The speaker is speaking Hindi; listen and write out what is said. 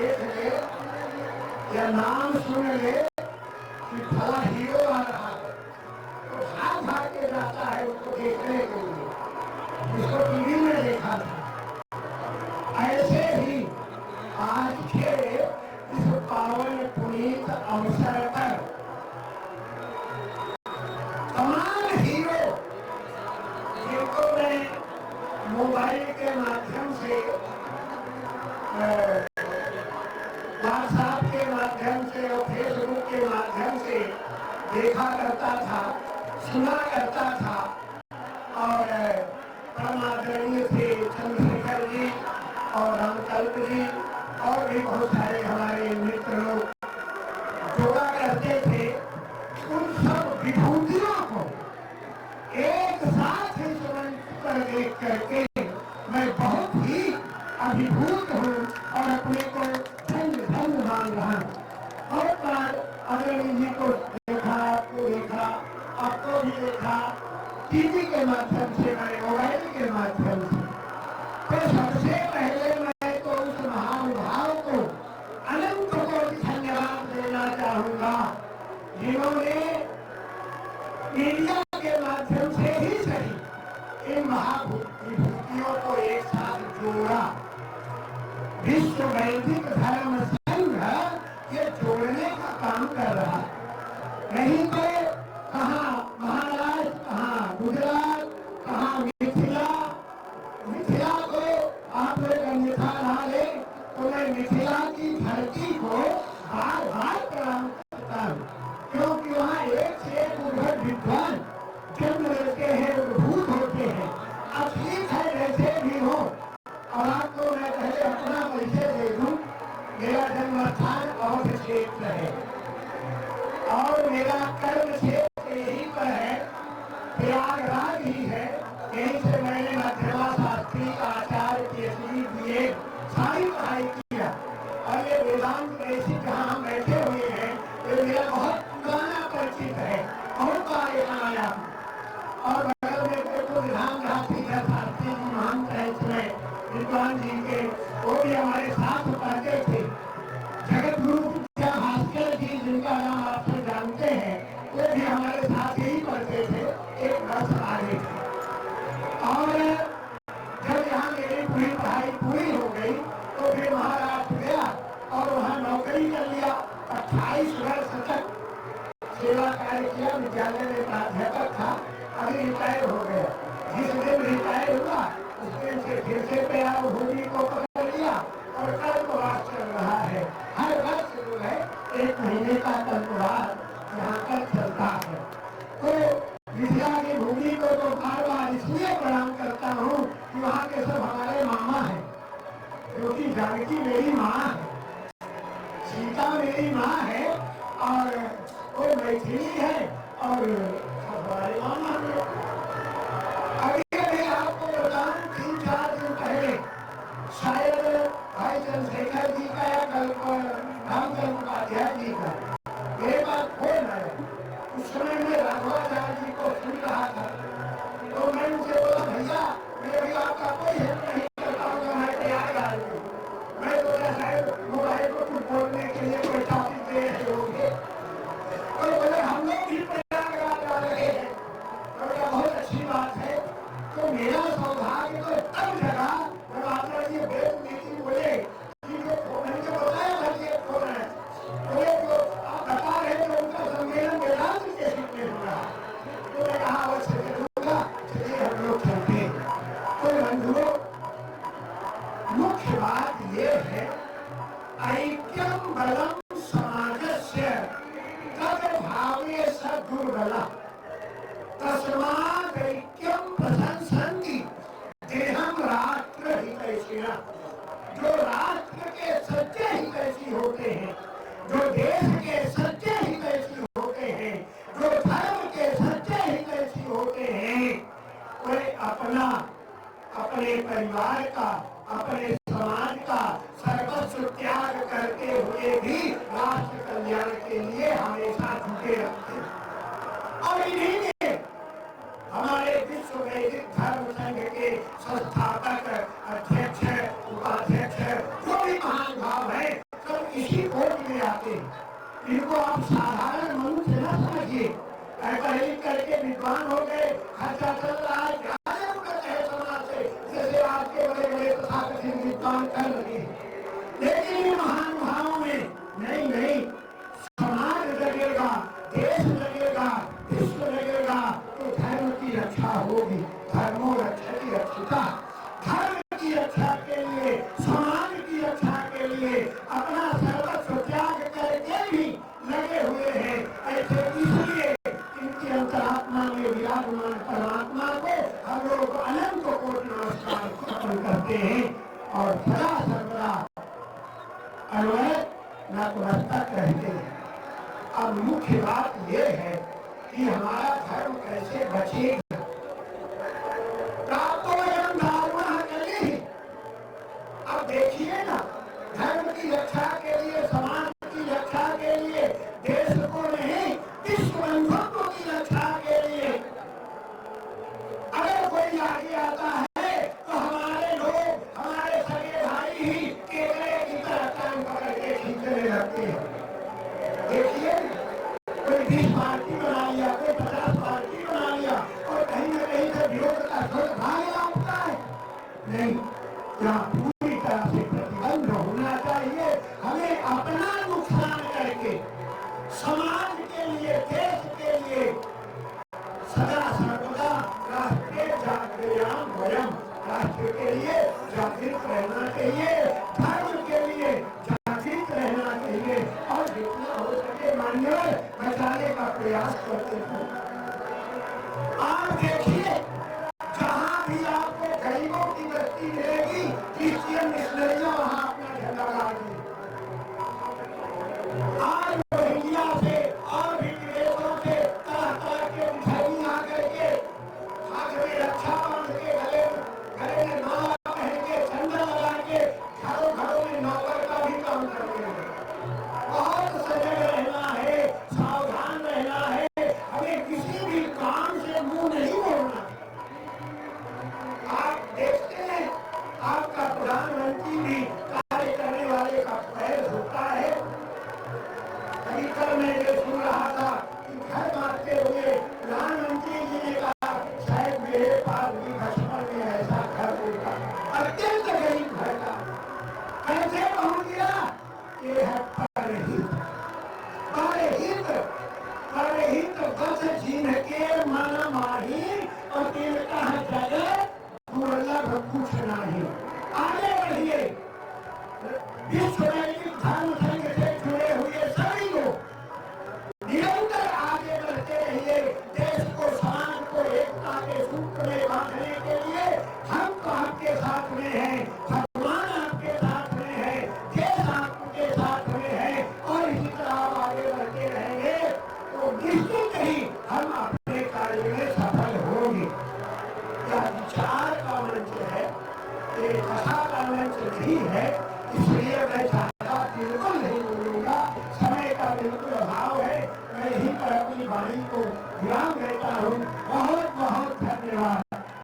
देख ले या नाम सुन ले कि फला हीरो आ रहा है, तो भाग भाग के जाता है उसको देखने के लिए, उसको टीवी में देखा था। ऐसे ही आज के इस पावन पुनीत अवसर पर तमाम हीरो जिनको मैं मोबाइल के माध्यम से, व्हाट्सएप के माध्यम से और फेसबुक के माध्यम से देखा करता था, सुना करता था, और परम आदरणीय थे चंद्रशेखर जी और रामकल्प जी और भी बहुत सारे हमारे मित्र लोग जोड़ा करते थे। उन सब विभूतियों को एक साथ ही सुमंत पर देख करके मैं बहुत ही अभिभूत हूँ और अपने को धन्य धन्य मान रहा हूँ। बहुत बार आदरणीय जी को देखा, आपको देखा, आपको भी देखा टीवी के माध्यम से, मैंने मोबाइल के माध्यम से। तो सबसे पहले मैं तो उस महानुभाव को अनंत कोटि धन्यवाद देना चाहूंगा जिन्होंने मीडिया के माध्यम से ही सही इन महाभूतियों को एक साथ जोड़ा। विश्व वैदिक धर्म संघ ये जोड़ने का काम कर रहा है, नहीं तो कहाँ महाराष्ट्र, कहाँ गुजरात, कहाँ मिथिला। मिथिला को आप लोग अन्यथा ना ले तो मैं मिथिला की धरती को बार बार प्रणाम करता हूँ, क्योंकि वहाँ एक से एक उद्भट विद्वान जन्म लेते हैं, उद्भूत होते हैं। अब ठीक है जैसे भी हो, और आपको मैं पहले अपना परिचय दे दूं। मेरा जन्म स्थान अवध क्षेत्र है और मेरा कर्म क्षेत्र यहीं पर है, प्रयागराज ही है। यहीं से मैंने मध्यमा शास्त्री का आचार्य PhD BA सारी पढ़ाई किया, और ये वेदांत देशी जहाँ हम बैठे हुए हैं ये मेरा बहुत पुराना परिचित है, बहुत बार यहाँ आया। और बगल में देखो विधान शास्त्री जी महंत है इसमें विद्वान जी के, वो भी हमारे साथ पढ़ते थे। जगत गुरु भास्कर जी जिनका नाम आप सब जानते हैं, वो भी हमारे साथ ही पढ़ते थे, एक वर्ष आगे थे। और जब यहाँ मेरी पूरी पढ़ाई पूरी हो गई तो फिर महाराष्ट्र गया और वहाँ नौकरी कर लिया। 28 वर्ष तक सेवा कार्य किया, विद्यालय में प्राध्यापक था। अभी रिटायर हो गया। जिस दिन रिटायर हुआ उस दिन से फिर से भूमि को पकड़ लिया और कल्पवास चल रहा है। हर वर्ष जो है 1 महीने का कल्पवास यहाँ पर चलता है। तो मिथिला की भूमि को तो बार बार इसलिए प्रणाम करता हूँ कि वहाँ के सब हमारे मामा हैं, क्योंकि जानकी मेरी माँ है, सीता मेरी माँ है और वो मैथिली है और हमारे मामा है। अभी आपको बताऊं 3-4 दिन पहले शायद भाई चंद्रशेखर जी का या रामचंद्र उपाध्याय जी का मेरे पास फोन आया। उस समय मैं राघवाचार्य जी को सुन रहा था, तो मैं उनसे बोला भैया मैं भी आपका कोई हेल्प नहीं कर पाऊंगा, मैं तैयार आ रही हूँ। मैं बोला शायद मोबाइल को कुछ बोलने के लिए कोई टॉपिक दे रहे होंगे, तो बोले हम लोग भी प्रयागराज आ रहे हैं। तो बहुत अच्छी बात है। तो मेरा सौभाग्य तो तब जगा जब आपने ये वेद नीति बोले कि जो मैंने बताया था कि कौन है, बोले जो आप बता रहे थे उनका सम्मेलन वेदांत के सीखने हो रहा। तो मैं कहा अवश्य करूंगा, चलिए हम लोग चलते हैं। तो बंधुओं, मुख्य बात ये है ऐक्यम बलम समाजस्य तद भावे स दुर्बलः तस्मात् ऐक्यम प्रशंसन्ति देहम राष्ट्र हितैषिणः। जो राष्ट्र के सच्चे हितैषी होते हैं, जो देश के सच्चे हितैषी होते हैं, जो धर्म के सच्चे हितैषी होते हैं, वे अपने परिवार का, अपने समाज का सर्वस्व त्याग करते हुए भी राष्ट्र कल्याण के लिए हमेशा झुके रहते हैं। और इन्हीं ने हमारे विश्व वैदिक धर्म संघ के संस्थापक, अध्यक्ष, उपाध्यक्ष, जो भी महानुभाव है, करते हैं। इनको आप साधारण मनुष्य न समझिए। पढ़े लिख करके विद्वान हो गए, खर्चा चल रहा है, क्या जरूरत है समाज से, जैसे आज के बड़े बड़े तथाकथित विद्वान कर रहे हैं। लेकिन इन महानुभावों में नहीं नहीं, समाज लगेगा, देश लगेगा, विश्व लगेगा तो धर्म की रक्षा होगी। धर्मो रक्षति रक्षिता। धर्म की रक्षा के लिए, समाज की रक्षा के लिए अपना सर्वस्व त्याग करके भी लगे हुए हैं। ऐसे इसलिए इनकी अंतरात्मा में विराजमान परमात्मा को हम लोग अनंत कोटि नमस्कार अर्पण करते हैं और सदा सर्वदा अन्वय नतमस्तक रहते हैं। अब मुख्य बात यह है कि हमारा धर्म कैसे बचेगा। अब देखिए ना, धर्म की रक्षा के लिए, समाज की रक्षा के लिए, देश को नहीं विश्व बंधुत्व की रक्षा के लिए अगर कोई आगे आता है तो हमारे लोग, हमारे सगे भाई ही केकड़े की तरह काम पकड़ के खींचने लगते हैं। देखिए, कोई 20 पार्टी बना लिया, कोई 50 पार्टी बना लिया और कहीं न कहीं से विरोध का स्वर भागना होता है। नहीं, यहाँ पूरी तरह से प्रतिबंध होना चाहिए। हमें अपना नुकसान करके समाज के लिए, देश के लिए सदा सर्वदा राष्ट्रीय जागृयाम वयम, राष्ट्र के लिए जागृत रहना चाहिए, धर्म के लिए जागृत रहना चाहिए और जितना हो सके मान्यवर बचाने का प्रयास करते हैं। आप देखिए, जहाँ भी आपको गरीबों की बस्ती मिलेगी, क्रिश्चियन मिशनरियां वहाँ अपना झंडा गाड़ेंगे। आज रोहिंग्या से और भी विदेशों से तरह तरह के मिठाई आकर के हाथ में रक्षा बांध के, गले में माला पहन के, चंदन लगा के घरों घरों में नौकर का भी काम करते हैं। बहुत सजग रहना है, सावधान रहना है, हमें किसी भी काम से मुंह नहीं मोड़ना। आप देखते हैं, आपका प्रधानमंत्री भी कार्य करने वाले का पैर धोता है। कल मैं ये सुन रहा था कि घर बांटते हुए प्रधानमंत्री जी ने कहा, शायद मेरे पास भी बचपन में ऐसा घर होगा, अत्यंत गरीब घर का। कैसे पहुंच गया? ये है परहित। परहित, परहित बस जिनके मन माही और तिनका जगत दुर्लभ कुछ नहीं। आगे बढ़िए, विश्व नैतिक धर्म संघ से जुड़े हुए सभी लोग निरंतर आगे बढ़ते रहिए। देश को, समाज को एकता के सूत्र में बांधने के लिए हम तो आपके साथ में हैं, भगवान आपके साथ में है, देश आपके साथ में है और इसी तरह आप आगे बढ़ते रहेंगे तो निश्चित ही हम अपने कार्य में सफल होंगे। यह विचार का मंच है, ये कथा का मंच नहीं है। इसलिए मैं